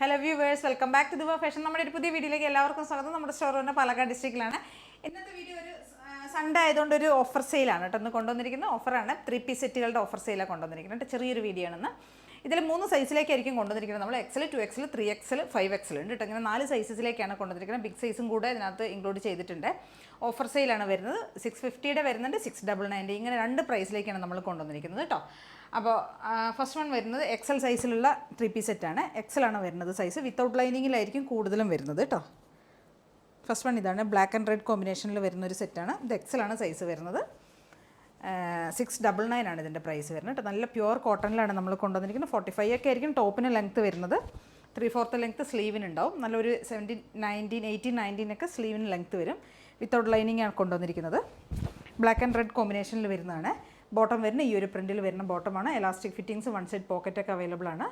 Hello viewers, welcome back to diva fashion. നമ്മുടെ ഒരു പുതിയ വീഡിയോയിലേക്ക് എല്ലാവർക്കും സ്വാഗതം. നമ്മുടെ സ്റ്റോർ തന്നെ പാലക്കാട് ഡിസ്ട്രിക്റ്റിലാണ്. ഇന്നത്തെ വീഡിയോ ഒരു സൺഡേ ആയതുകൊണ്ട് ഒരു ഓഫർ സെയിലാണ് കേട്ടോ. ഒന്ന് കൊണ്ടുവന്നിരിക്കുന്ന ഓഫറാണ്. 3 പീസ് സെറ്റുകളുടെ ഓഫർ സെയിലാണ് കൊണ്ടുവന്നിരിക്കുന്നത്. ചെറിയൊരു വീഡിയോ ആണെന്ന്. ഇതിൽ 3 സൈസിലേക്കായിരിക്കും കൊണ്ടുവന്നിരിക്കുന്നത്. നമ്മൾ XL, 2XL, 3XL, 5XL ഉണ്ട് കേട്ടോ. ഇങ്ങനെ 4 സൈസസിലേക്കാണ് കൊണ്ടുവന്നിരിക്കുന്നത്. ബിഗ് സൈസും കൂടെ ഇതിനകത്ത് ഇൻക്ലൂഡ് ചെയ്തിട്ടുണ്ട്. ഓഫർ സെയിലാണ് വരുന്നത്. 650യുടെ വരുന്നുണ്ട്, 699 ഇങ്ങനെ 2 പ്രൈസിലേക്കാണ് നമ്മൾ കൊണ്ടുവന്നിരിക്കുന്നത് കേട്ടോ. അപ്പോൾ ഫസ്റ്റ് വൺ വരുന്നത് XL സൈസിലുള്ള 3 പീസ് സെറ്റാണ്. XL ആണ് വരുന്നത് സൈസ്. വിത്തൗട്ട് ലൈനിങ്ങിലായിരിക്കും കൂടുതലും വരുന്നത് കേട്ടോ. ഫസ്റ്റ് വൺ ഇതാണ്, ബ്ലാക്ക് ആൻഡ് റെഡ് കോമ്പിനേഷനിൽ വരുന്നൊരു സെറ്റാണ്. ഇത് XL ആണ് സൈസ് വരുന്നത്. 699 ആണ് ഇതിൻ്റെ പ്രൈസ് വരുന്നത് കേട്ടോ. നല്ല പ്യുവർ കോട്ടണിലാണ് നമ്മൾ കൊണ്ടുവന്നിരിക്കുന്നത്. 45 ഒക്കെ ആയിരിക്കും ടോപ്പിന് ലെങ്ത്ത് വരുന്നത്. 3/4 ലെങ്ത്ത് സ്ലീവിനുണ്ടാവും. നല്ലൊരു 17, 19, 18, 19 ഒക്കെ സ്ലീവിന് ലെങ്ത്ത് വരും. വിത്തൗട്ട് ലൈനിങ് ആണ് കൊണ്ടുവന്നിരിക്കുന്നത്. ബ്ലാക്ക് ആൻഡ് റെഡ് കോമ്പിനേഷനിൽ വരുന്നതാണ്. ബോട്ടം വരുന്ന ഈ ഒരു പ്രിൻറ്റിൽ വരുന്ന ബോട്ടമാണ്. എലാസ്റ്റിക് ഫിറ്റിങ്സ്, 1 സൈഡ് പോക്കറ്റൊക്കെ അവൈലബിൾ ആണ്.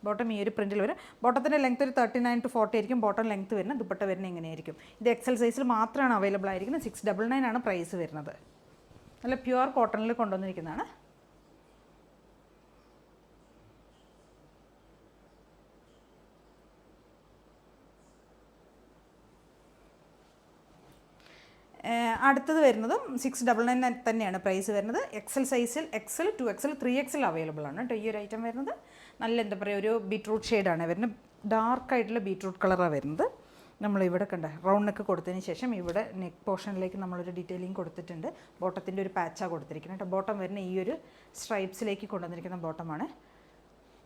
ബോട്ടം ഈ ഒരു പ്രിൻറ്റിൽ വരും. ബോട്ടത്തിൻ്റെ ലെങ്ത്ത് ഒരു 39 to 40 ആയിരിക്കും ബോട്ടം ലെങ്ത്ത് വരുന്നത്. ദുപ്പട്ട വരുന്നത് ഇങ്ങനെയായിരിക്കും. ഇത് XL സൈസിൽ മാത്രമാണ് അവൈലബിൾ ആയിരിക്കുന്നത്. 699 ആണ് പ്രൈസ് വരുന്നത്. നല്ല പ്യുവർ കോട്ടണിൽ കൊണ്ടുവന്നിരിക്കുന്നതാണ്. അടുത്തത് വരുന്നതും 699 തന്നെയാണ് പ്രൈസ് വരുന്നത്. XL സൈസിൽ XL, 2XL, 3XL അവൈലബിൾ ആണ് കേട്ടോ. ഈ ഒരു ഐറ്റം വരുന്നത് നല്ല എന്താ പറയുക, ഒരു ബീട്രൂട്ട് ഷെയ്ഡാണ് വരുന്നത്. ഡാർക്കായിട്ടുള്ള ബീട്രൂട്ട് കളറാണ് വരുന്നത്. നമ്മളിവിടെ കണ്ട റൗണ്ട് നെക്ക് കൊടുത്തതിന് ശേഷം ഇവിടെ നെക്ക് പോർഷനിലേക്ക് നമ്മളൊരു ഡീറ്റെയിലിംഗ് കൊടുത്തിട്ടുണ്ട്. ബോട്ടത്തിൻ്റെ ഒരു പാച്ചാണ് കൊടുത്തിരിക്കുന്നത് കേട്ടോ. ബോട്ടം വരുന്ന ഈ ഒരു സ്ട്രൈപ്സിലേക്ക് കൊണ്ടുവന്നിരിക്കുന്ന ബോട്ടമാണ്.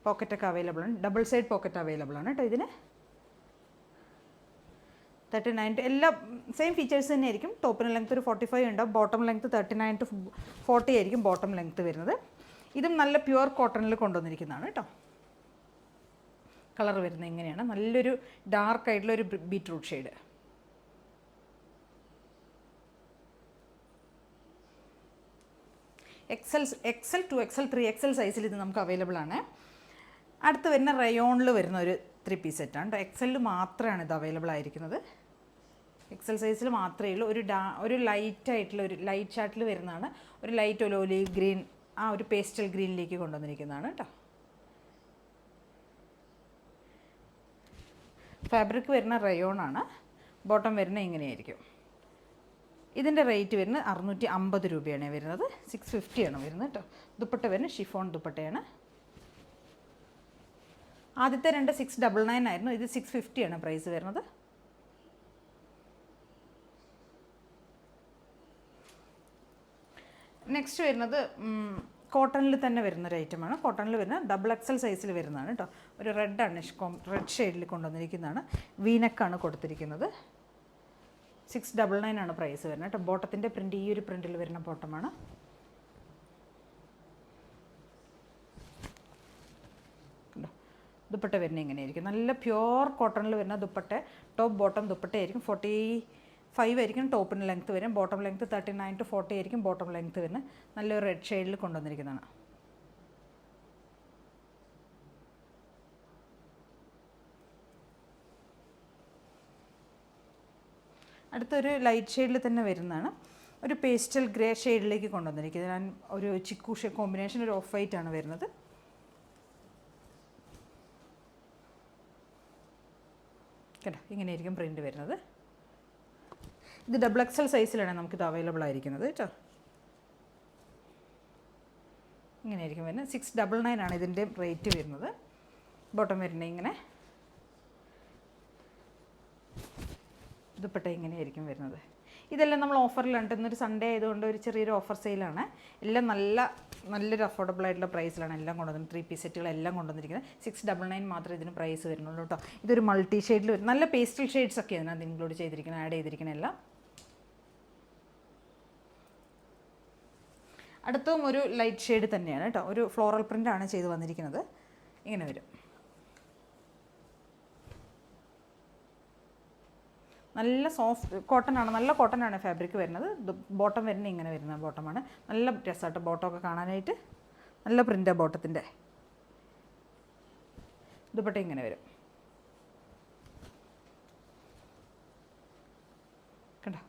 പോക്കറ്റൊക്കെ അവൈലബിൾ ആണ്. ഡബിൾ സൈഡ് പോക്കറ്റ് അവൈലബിൾ ആണ് കേട്ടോ. ഇതിന് 39 എല്ലാം സെയിം ഫീച്ചേഴ്സ് തന്നെ ആയിരിക്കും. ടോപ്പിന് ലെങ്ത്ത് ഒരു 45 ഉണ്ടാവും. ബോട്ടം ലെങ്ത്ത് 39 to 40 ആയിരിക്കും ബോട്ടം ലെങ്ത്ത് വരുന്നത്. ഇതും നല്ല പ്യുവർ കോട്ടണിൽ കൊണ്ടുവന്നിരിക്കുന്നതാണ് കേട്ടോ. കളർ വരുന്നത് ഇങ്ങനെയാണ്. നല്ലൊരു ഡാർക്ക് ആയിട്ടുള്ള ഒരു beetroot shade. XL, 2XL, 3XL സൈസിൽ ഇത് നമുക്ക് അവൈലബിൾ ആണ്. അടുത്ത് വരുന്ന റയോണിൽ വരുന്ന ഒരു 3 പീസ് സെറ്റാണ് കേട്ടോ. XL മാത്രമാണ് ഇത് അവൈലബിൾ ആയിരിക്കുന്നത്. XL സൈസിൽ മാത്രമേ ഉള്ളൂ. ഒരു ലൈറ്റായിട്ടുള്ള ഒരു ലൈറ്റ് ഷാർട്ടിൽ വരുന്നതാണ്. ഒരു ലൈറ്റ് ഒലിവ് ഗ്രീൻ, ആ ഒരു പേസ്റ്റൽ ഗ്രീനിലേക്ക് കൊണ്ടുവന്നിരിക്കുന്നതാണ് കേട്ടോ. ഫാബ്രിക് വരുന്ന റയോണാണ്. ബോട്ടം വരുന്ന ഇങ്ങനെയായിരിക്കും. ഇതിൻ്റെ റേറ്റ് വരുന്നത് 650 രൂപയാണ് വരുന്നത്. 650 ആണ് വരുന്നത് കേട്ടോ. ദുപ്പട്ട വരുന്നത് ഷിഫോൺ ദുപ്പട്ടയാണ്. ആദ്യത്തെ 2 699 ആയിരുന്നു. ഇത് 650 ആണ് പ്രൈസ് വരുന്നത്. നെക്സ്റ്റ് വരുന്നത് കോട്ടണിൽ തന്നെ വരുന്നൊരു ഐറ്റമാണ്. കോട്ടണിൽ വരുന്ന XXL സൈസിൽ വരുന്നതാണ് കേട്ടോ. ഒരു റെഡാണ്, റെഡ് ഷെയ്ഡിൽ കൊണ്ടുവന്നിരിക്കുന്നതാണ്. വീനക്കാണ് കൊടുത്തിരിക്കുന്നത്. 699 ആണ് പ്രൈസ് വരുന്നത് കേട്ടോ. ബോട്ടത്തിൻ്റെ പ്രിൻറ്റ് ഈ ഒരു പ്രിൻറ്റിൽ വരുന്ന ബോട്ടമാണ്. ദുപ്പട്ട വരുന്നത് ഇങ്ങനെയായിരിക്കും. നല്ല പ്യുവർ കോട്ടണിൽ വരുന്ന ദുപ്പട്ട. Top bottom ദുപ്പട്ടയായിരിക്കും. 45 ആയിരിക്കും ടോപ്പിന് ലെങ്ത്ത് വരും. ബോട്ടം ലെങ്ത്ത് 39 to 40 ആയിരിക്കും ബോട്ടം ലെങ്ത്ത് വരുന്നത്. നല്ലൊരു റെഡ് ഷെയ്ഡിൽ കൊണ്ടുവന്നിരിക്കുന്നതാണ്. അടുത്തൊരു ലൈറ്റ് ഷെയ്ഡിൽ തന്നെ വരുന്നതാണ്. ഒരു പേസ്റ്റൽ ഗ്രേ ഷെയ്ഡിലേക്ക് കൊണ്ടുവന്നിരിക്കുന്നത്. ഞാൻ ഒരു ചിക്കു കോമ്പിനേഷൻ, ഒരു ഓഫ് വൈറ്റ് ആണ് വരുന്നത്. കേട്ടോ, ഇങ്ങനെയായിരിക്കും പ്രിൻറ്റ് വരുന്നത്. ഇത് XXL സൈസിലാണ് നമുക്കിത് അവൈലബിൾ ആയിരിക്കുന്നത് കേട്ടോ. ഇങ്ങനെയായിരിക്കും വരുന്നത്. 699 ആണ് ഇതിൻ്റെ റേറ്റ് വരുന്നത്. ബോട്ടം വരുന്നത് ഇങ്ങനെ. ദുപ്പട്ട ഇങ്ങനെയായിരിക്കും വരുന്നത്. ഇതെല്ലാം നമ്മൾ ഓഫറിലുണ്ട്. ഇന്നൊരു സൺഡേ ആയതുകൊണ്ട് ഒരു ചെറിയൊരു ഓഫർ സെയിലാണ്. എല്ലാം നല്ലൊരു അഫോർഡബിൾ ആയിട്ടുള്ള പ്രൈസിലാണ് എല്ലാം കൊണ്ടുവന്നത്. 3 പീസ് സെറ്റുകളെല്ലാം കൊണ്ടുവന്നിരിക്കുന്നത്. 699 മാത്രമേ ഇതിന് പ്രൈസ് വരുന്നുള്ളൂ കേട്ടോ. ഇതൊരു മൾട്ടി ഷെയ്ഡിൽ വരും. നല്ല പേസ്റ്റൽ ഷെയ്ഡ്സ് ഒക്കെ അതിനകത്ത് ഇൻക്ലൂഡ് ചെയ്തിരിക്കുന്നത്, ആഡ് ചെയ്തിരിക്കുന്നത് എല്ലാം. അടുത്തും ഒരു ലൈറ്റ് ഷെയ്ഡ് തന്നെയാണ് കേട്ടോ. ഒരു ഫ്ലോറൽ പ്രിൻ്റാണ് ചെയ്ത് വന്നിരിക്കുന്നത്. ഇങ്ങനെ വരും. നല്ല സോഫ്റ്റ് കോട്ടനാണ്, നല്ല കോട്ടനാണ് ഫാബ്രിക് വരുന്നത്. ബോട്ടം വരുന്നത് ഇങ്ങനെ വരുന്ന ബോട്ടമാണ്. നല്ല രസമായിട്ട് ബോട്ടമൊക്കെ കാണാനായിട്ട്. നല്ല പ്രിൻ്റാണ് ബോട്ടത്തിൻ്റെ. ദുപ്പട്ട ഇങ്ങനെ വരും. കണ്ടോ,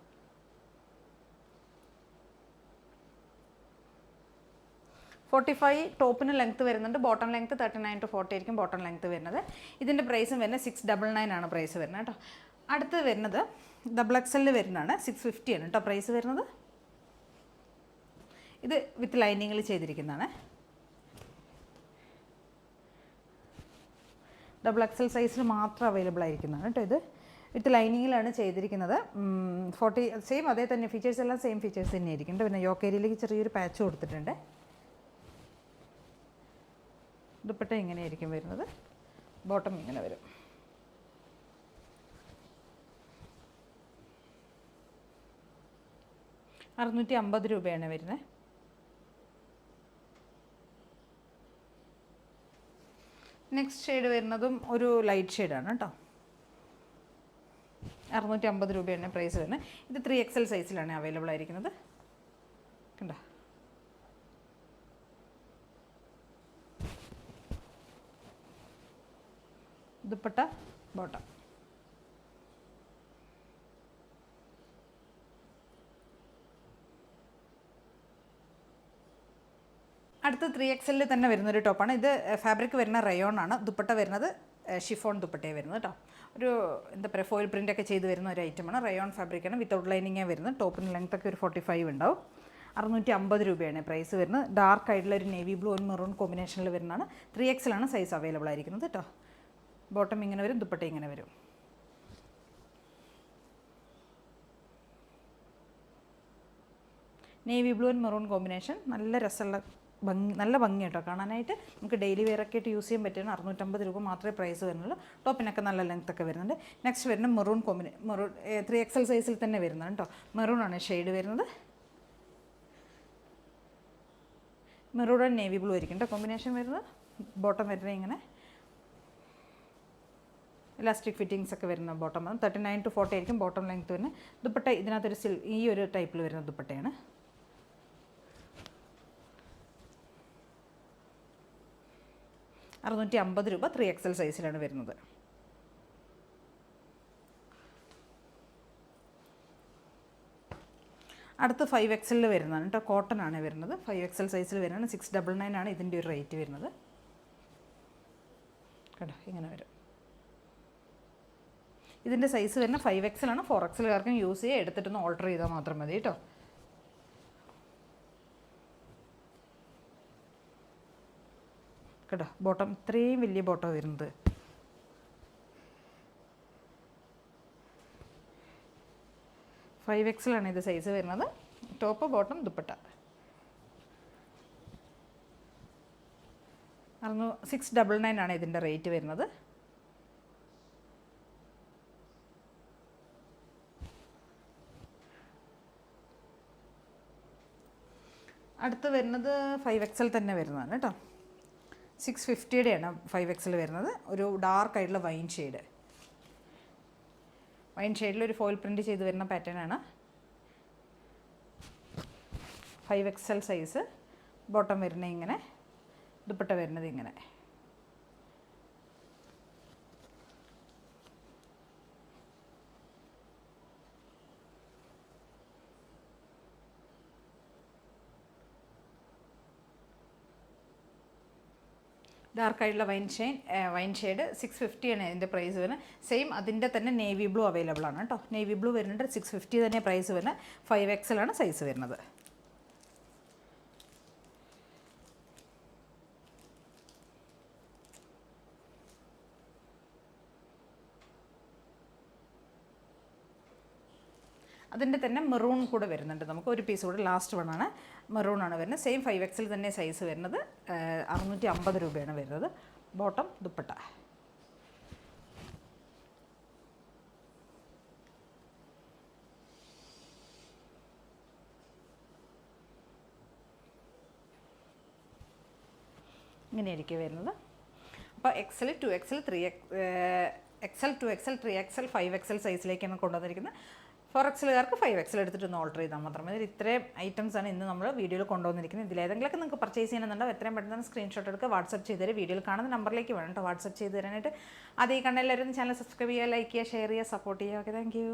45 ടോപ്പിന് ലെങ്ത്ത് വരുന്നുണ്ട്. ബോട്ടം ലെങ്ത്ത് 39 to 40 ആയിരിക്കും ബോട്ടം ലെങ്ത്ത് വരുന്നത്. ഇതിൻ്റെ പ്രൈസും വരുന്നത് 699 ആണ് പ്രൈസ് വരുന്നത് കേട്ടോ. അടുത്ത് വരുന്നത് XXL വരുന്നതാണ്. 650 ആണ് കേട്ടോ പ്രൈസ് വരുന്നത്. ഇത് വിത്ത് ലൈനിങ്ങിൽ ചെയ്തിരിക്കുന്നതാണ്. XXL സൈസിൽ മാത്രം അവൈലബിൾ ആയിരിക്കുന്നതാണ് കേട്ടോ. ഇത് വിത്ത് ലൈനിങ്ങിലാണ് ചെയ്തിരിക്കുന്നത്. 40 സെയിം അതേ തന്നെ ഫീച്ചേഴ്സ് എല്ലാം സെയിം ഫീച്ചേഴ്സ് തന്നെ ആയിരിക്കും. പിന്നെ യോക്ക് ഏരിയയിലേക്ക് ചെറിയൊരു പാച്ച് കൊടുത്തിട്ടുണ്ട്. ദുപ്പട്ട ഇങ്ങനെയായിരിക്കും വരുന്നത്. ബോട്ടം ഇങ്ങനെ വരും. ₹650 വരുന്നത്. നെക്സ്റ്റ് ഷെയ്ഡ് വരുന്നതും ഒരു ലൈറ്റ് ഷെയ്ഡാണ് കേട്ടോ. ₹650 പ്രൈസ് വരുന്നത്. ഇത് 3XL സൈസിലാണ് അവൈലബിൾ ആയിരിക്കുന്നത്. കണ്ടോ, ദുപ്പട്ട ബോട്ടം. അടുത്ത 3XL തന്നെ വരുന്നൊരു ടോപ്പാണ്. ഇത് ഫാബ്രിക് വരുന്ന റയോൺ ആണ്. ദുപ്പട്ട വരുന്നത് ഷിഫോൺ ദുപ്പട്ടയാണ് വരുന്നത് കേട്ടോ. ഒരു എന്താ പറയുക, ഫോയിൽ പ്രിൻ്റൊക്കെ ചെയ്ത് വരുന്ന ഒരു ഐറ്റമാണ്. റയോൺ ഫാബ്രിക്കാണ്. വിത്തൗട്ട് ലൈനിങ്ങാണ് വരുന്നത്. ടോപ്പിന് ലെങ്ത്തൊക്കെ ഒരു 45 ഉണ്ടാവും. ₹650 പ്രൈസ് വരുന്നത്. ഡാർക്ക് ആയിട്ടുള്ള ഒരു നേവി ബ്ലൂ ആൻഡ് മെറൂൺ കോമ്പിനേഷനിൽ വരുന്നതാണ്. 3XL ആണ് സൈസ് അവൈലബിൾ ആയിരിക്കുന്നത് കേട്ടോ. ബോട്ടം ഇങ്ങനെ വരും, ദുപ്പട്ട ഇങ്ങനെ വരും. Navy blue and maroon combination നല്ല രസമുള്ള നല്ല ഭംഗി കേട്ടോ കാണാനായിട്ട്. നമുക്ക് ഡെയിലി വെയറൊക്കെ ആയിട്ട് യൂസ് ചെയ്യാൻ പറ്റുന്ന ₹650 മാത്രമേ പ്രൈസ് വരുന്നുള്ളൂ. ടോപ്പിനൊക്കെ നല്ല ലെങ്ത്തൊക്കെ വരുന്നുണ്ട്. നെക്സ്റ്റ് വരുന്ന മെറൂൺ മെറൂൺ 3XL സൈസിൽ തന്നെ വരുന്നത് കേട്ടോ. മെറൂൺ ആണ് ഷെയ്ഡ് വരുന്നത്. മെറൂൺ ആൻഡ് നേവി ബ്ലൂ ആയിരിക്കും കേട്ടോ കോമ്പിനേഷൻ വരുന്നത്. ബോട്ടം വരുന്നത് ഇങ്ങനെ ഇലാസ്റ്റിക് ഫിറ്റിങ്സ് ഒക്കെ വരുന്ന ബോട്ടം. 39 to 40 ആയിരിക്കും ബോട്ടം ലെങ്ത്ത് വരുന്നത്. ദുപ്പട്ട ഇതിനകത്തൊരു ഈ ഒരു ടൈപ്പിൽ വരുന്ന ദുപ്പട്ടയാണ്. ₹650 3XL സൈസിലാണ് വരുന്നത്. അടുത്ത് 5XL വരുന്നതാണ് കേട്ടോ. കോട്ടൺ ആണ് വരുന്നത്. 5XL സൈസിൽ വരുന്നത്. 699 ആണ് ഇതിൻ്റെ ഒരു റേറ്റ് വരുന്നത് കേട്ടോ. ഇങ്ങനെ വരും. ഇതിൻ്റെ സൈസ് വരുന്ന 5XL ആണ്. 4XLകാർക്കും യൂസ് ചെയ്യുക. എടുത്തിട്ടൊന്ന് ഓൾട്ടർ ചെയ്താൽ മാത്രം മതി കേട്ടോ. കേട്ടോ, ബോട്ടം ഇത്രയും വലിയ ബോട്ടം വരുന്നത്. $5XL ആണ് ഇത് സൈസ് വരുന്നത്. Top bottom dupatta. 699 ആണ് ഇതിൻ്റെ റേറ്റ് വരുന്നത്. അടുത്ത് വരുന്നത് 5XL തന്നെ വരുന്നതാണ് കേട്ടോ. 650 5XL വരുന്നത്. ഒരു ഡാർക്ക് ആയിട്ടുള്ള വൈൻ ഷെയ്ഡിൽ ഒരു ഫോയിൽ പ്രിൻറ്റ് ചെയ്ത് വരുന്ന പാറ്റേൺ ആണ്. 5XL size. ബോട്ടം വരുന്നത് ഇങ്ങനെ, ദുപ്പട്ട വരുന്നത് ഇങ്ങനെ. ഡാർക്ക് ആയിട്ടുള്ള വൈൻ ഷെയ്ഡ് 650 ആണ് ഇതിൻ്റെ പ്രൈസ് വരുന്നത്. സെയിം അതിൻ്റെ തന്നെ നേവി ബ്ലൂ അവൈലബിൾ ആണ് കേട്ടോ. നേവി ബ്ലൂ വരുന്നുണ്ട്. 650 തന്നെ പ്രൈസ് വരുന്നത്. 5XL ആണ് സൈസ് വരുന്നത്. അതിൻ്റെ തന്നെ മെറൂൺ കൂടെ വരുന്നുണ്ട്. നമുക്ക് ഒരു പീസ് കൂടെ ലാസ്റ്റ് വണ്ണാണ്. മെറൂൺ ആണ് വരുന്നത്. സെയിം 5XL തന്നെ സൈസ് വരുന്നത്. ₹650 വരുന്നത്. ബോട്ടം ദുപ്പട്ട. ഇങ്ങനെയായിരിക്കും വരുന്നത്. അപ്പോൾ XL 2XL 3XL 2XL 3XL 5XL സൈസിലേക്കാണ് കൊണ്ടുവന്നിരിക്കുന്നത്. 4XLകാർക്ക് 5XL എടുത്തിട്ടൊന്ന് ഓൾട്ടർ ചെയ്താൽ മാത്രമേ. ഇത്രയും ഐറ്റംസാണ് ഇന്ന് നമ്മൾ വീഡിയോയിൽ കൊണ്ടുവന്നിരിക്കുന്നത്. ഇതിലേതെങ്കിലുമൊക്കെ നിങ്ങൾക്ക് പർച്ചേസ് ചെയ്യണമെന്നുണ്ടോ എത്രയും പെട്ടെന്ന് സ്ക്രീൻഷോട്ട് എടുക്കുക, വാട്സപ്പ് ചെയ്ത് തരും. വീഡിയോയിൽ കാണുന്ന നമ്പറിലേക്ക് വേണം കേട്ടോ വാട്സപ്പ് ചെയ്ത് തരാനായിട്ട്. അത് ഈ കണ്ടെല്ലാവരും ചാനൽ സബ്സ്ക്രൈബ് ചെയ്യുക, ലൈക്ക് ചെയ്യുക, ഷെയർ ചെയ്യുക, സപ്പോർട്ട് ചെയ്യുക. Okay, thank you.